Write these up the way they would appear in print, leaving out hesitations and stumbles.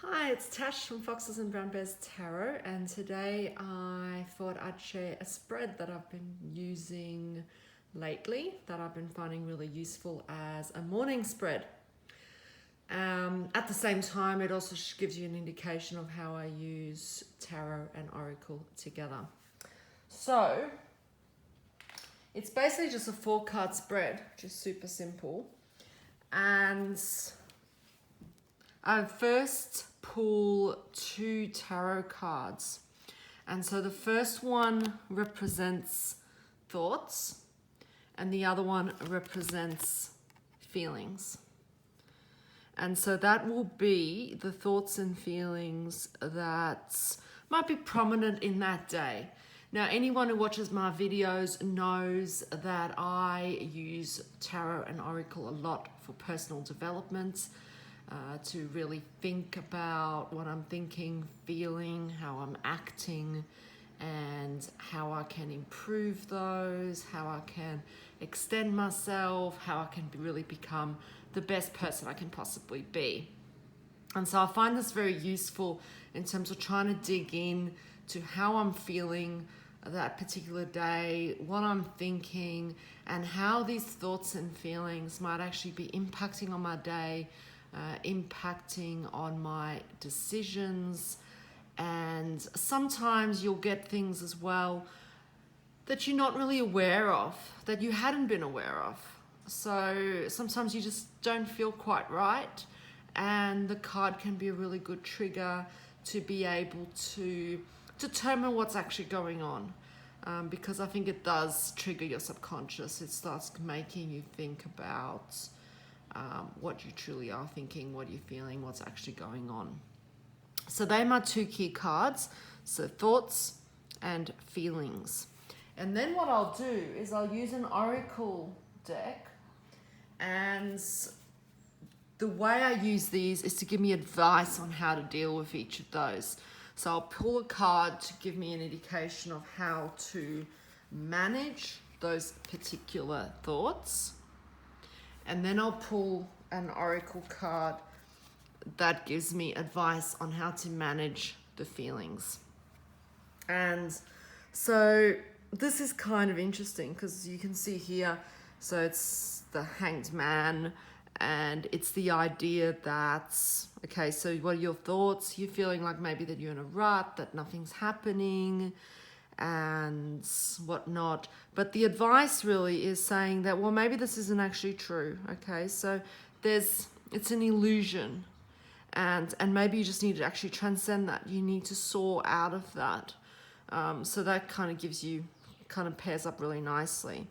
Hi, it's Tash from Foxes and Brown Bears Tarot, and today I thought I'd share a spread that I've been using lately that I've been finding really useful as a morning spread. At the same time, it also gives you an indication of how I use tarot and oracle together. So, it's basically just a 4-card spread, just super simple. And I first pull 2 tarot cards. And so the first one represents thoughts and the other one represents feelings. And so that will be the thoughts and feelings that might be prominent in that day. Now, anyone who watches my videos knows that I use tarot and oracle a lot for personal development, to really think about what I'm thinking, feeling, how I'm acting, and how I can improve those, how I can extend myself, how I can really become the best person I can possibly be. And so I find this very useful in terms of trying to dig in to how I'm feeling that particular day, what I'm thinking, and how these thoughts and feelings might actually be impacting on my day, impacting on my decisions. And sometimes you'll get things as well that you're not really aware of, that you hadn't been aware of. So sometimes you just don't feel quite right, and the card can be a really good trigger to be able to determine what's actually going on, because I think it does trigger your subconscious. It starts making you think about what you truly are thinking, what you're feeling, what's actually going on. So they're my 2 key cards, so thoughts and feelings. And then what I'll do is I'll use an oracle deck, and the way I use these is to give me advice on how to deal with each of those. So I'll pull a card to give me an indication of how to manage those particular thoughts. And then I'll pull an oracle card that gives me advice on how to manage the feelings. And so this is kind of interesting because you can see here, so it's the Hanged Man, and it's the idea that, okay, so what are your thoughts? You're feeling like maybe that you're in a rut, that nothing's happening and whatnot. But the advice really is saying that, well, maybe this isn't actually true. Okay, so it's an illusion, and maybe you just need to actually transcend that. You need to soar out of that. So that kind of pairs up really nicely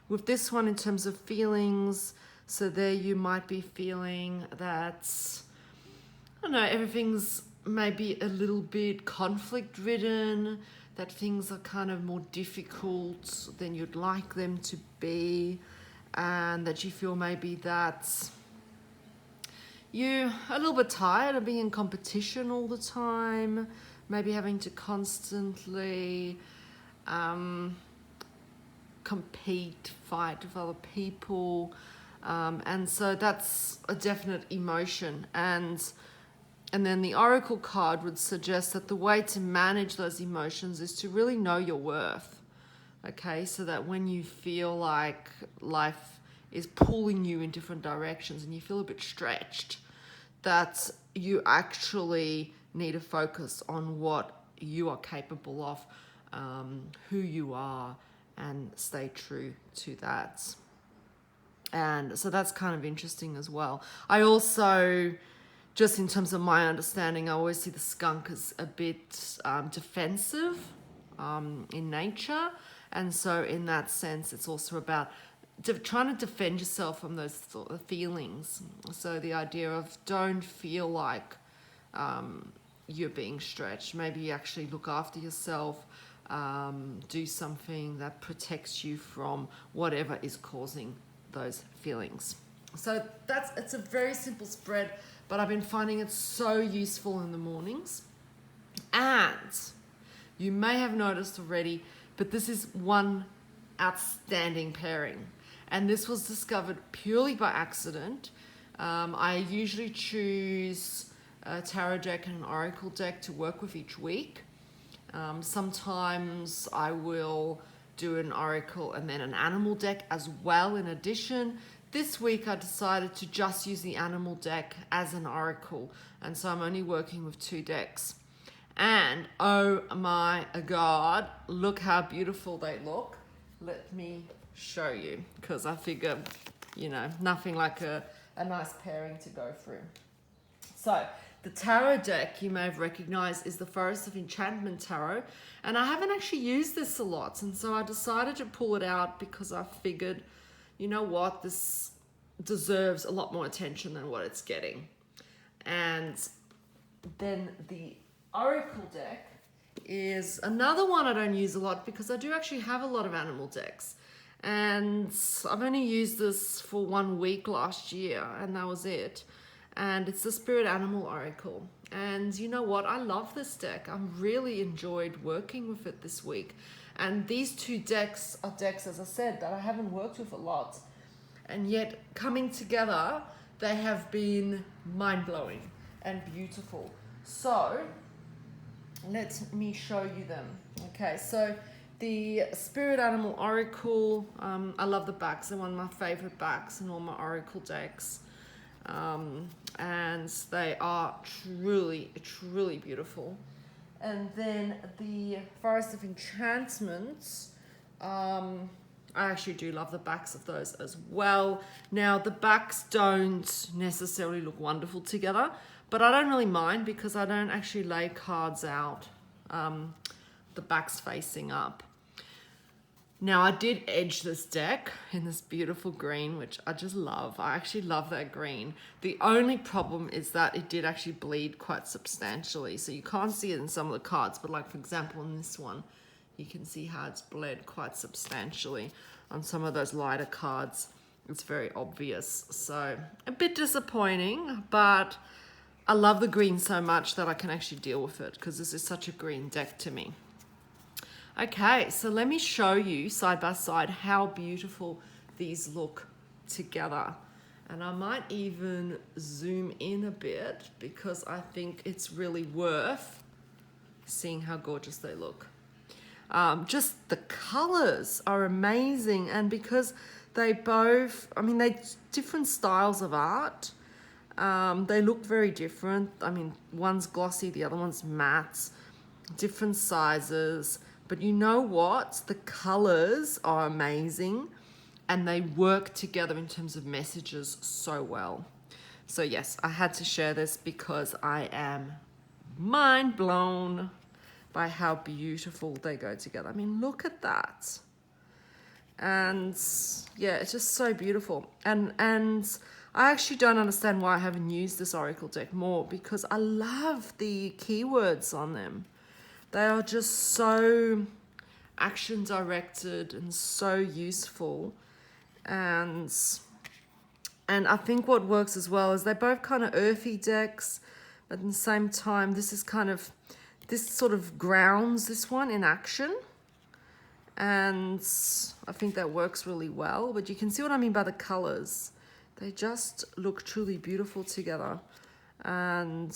with this one in terms of feelings. So there you might be feeling that, I don't know, everything's maybe a little bit conflict ridden, that things are kind of more difficult than you'd like them to be, and that you feel maybe that you're a little bit tired of being in competition all the time, maybe having to constantly compete, fight with other people. And so that's a definite emotion. And then the oracle card would suggest that the way to manage those emotions is to really know your worth. Okay, so that when you feel like life is pulling you in different directions and you feel a bit stretched, that you actually need to focus on what you are capable of, who you are, and stay true to that. And so that's kind of interesting as well. I also, just in terms of my understanding, I always see the skunk as a bit defensive in nature. And so in that sense, it's also about trying to defend yourself from those sort of feelings. So the idea of don't feel like you're being stretched. Maybe you actually look after yourself, do something that protects you from whatever is causing those feelings. So it's a very simple spread, but I've been finding it so useful in the mornings. And you may have noticed already, but this is one outstanding pairing. And this was discovered purely by accident. I usually choose a tarot deck and an oracle deck to work with each week. Sometimes I will do an oracle and then an animal deck as well in addition. This week I decided to just use the animal deck as an oracle, and so I'm only working with 2 decks. And oh my god, look how beautiful they look. Let me show you, because I figure, you know, nothing like a nice pairing to go through. So the tarot deck you may have recognized is the Forest of Enchantment Tarot, and I haven't actually used this a lot, and so I decided to pull it out because I figured, you know what, this deserves a lot more attention than what it's getting. And then the Oracle deck is another one I don't use a lot because I do actually have a lot of animal decks, and I've only used this for 1 week last year and that was it. And it's the Spirit Animal Oracle, and you know what, I love this deck. I've really enjoyed working with it this week, and these 2 decks are decks, as I said, that I haven't worked with a lot, and yet coming together they have been mind-blowing and beautiful. So let me show you them. Okay, so the Spirit Animal Oracle, I love the backs. They're one of my favorite backs in all my Oracle decks. And they are truly, truly beautiful. And then the Forest of Enchantment, I actually do love the backs of those as well. Now, the backs don't necessarily look wonderful together, but I don't really mind because I don't actually lay cards out, the backs facing up. Now, I did edge this deck in this beautiful green, which I just love. I actually love that green. The only problem is that it did actually bleed quite substantially. So you can't see it in some of the cards, but like for example, in this one, you can see how it's bled quite substantially. On some of those lighter cards, it's very obvious. So a bit disappointing, but I love the green so much that I can actually deal with it because this is such a green deck to me. Okay, so let me show you side by side how beautiful these look together. And I might even zoom in a bit because I think it's really worth seeing how gorgeous they look. Just the colors are amazing, and because they both, I mean, they're different styles of art. They look very different. I mean, one's glossy, the other one's matte, different sizes. But you know what? The colors are amazing and they work together in terms of messages so well. So yes, I had to share this because I am mind blown by how beautiful they go together. I mean, look at that. And yeah, it's just so beautiful. And I actually don't understand why I haven't used this Oracle deck more, because I love the keywords on them. They are just so action directed and so useful. And I think what works as well is they're both kind of earthy decks, but at the same time, this sort of grounds this one in action. And I think that works really well, but you can see what I mean by the colors. They just look truly beautiful together. And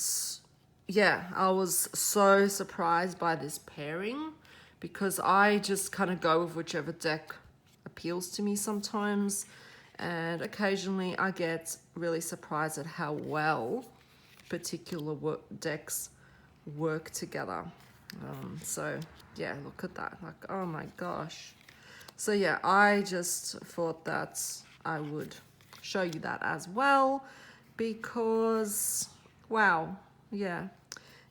yeah, I was so surprised by this pairing because I just kind of go with whichever deck appeals to me sometimes. And occasionally I get really surprised at how well particular decks work together. So yeah, look at that. Like, oh my gosh. So yeah, I just thought that I would show you that as well because, wow, yeah.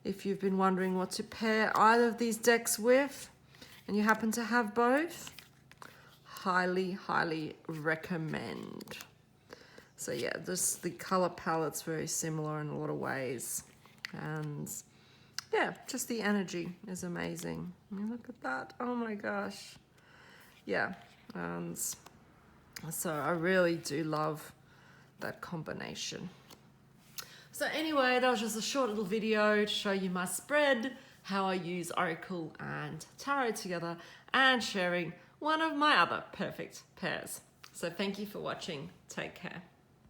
If you've been wondering what to pair either of these decks with and you happen to have both, highly, highly recommend. So yeah, just the color palette's very similar in a lot of ways. And yeah, just the energy is amazing. I mean, look at that. Oh my gosh. Yeah. And so I really do love that combination. So anyway, that was just a short little video to show you my spread, how I use Oracle and Tarot together, and sharing one of my other perfect pairs. So thank you for watching. Take care.